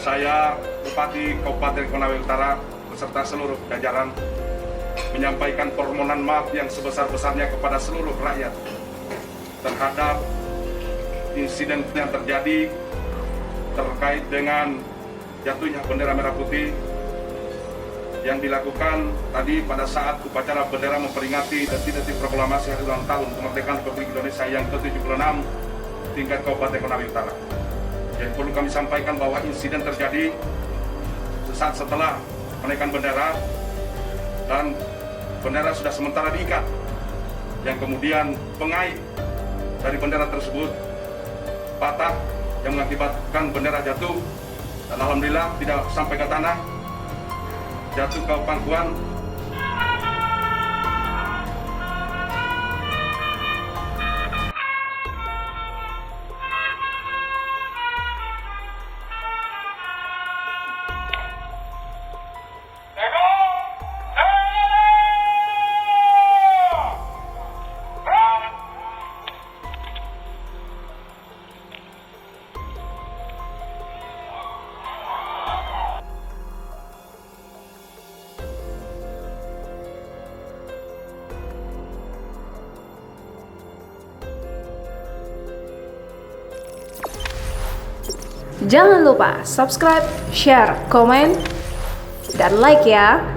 Saya, Bupati Kabupaten Konawe Utara, beserta seluruh jajaran, menyampaikan permohonan maaf yang sebesar-besarnya kepada seluruh rakyat terhadap insiden yang terjadi terkait dengan jatuhnya bendera merah putih yang dilakukan tadi pada saat upacara bendera memperingati detik-detik proklamasi hari ulang tahun kemerdekaan Republik Indonesia yang ke-76 tingkat Kabupaten Konawe Utara. Jadi perlu kami sampaikan bahwa insiden terjadi sesaat setelah menaikkan bendera dan bendera sudah sementara diikat, yang kemudian pengait dari bendera tersebut patah yang mengakibatkan bendera jatuh dan alhamdulillah tidak sampai ke tanah, jatuh ke pangkuan. Jangan lupa subscribe, share, komen, dan like ya.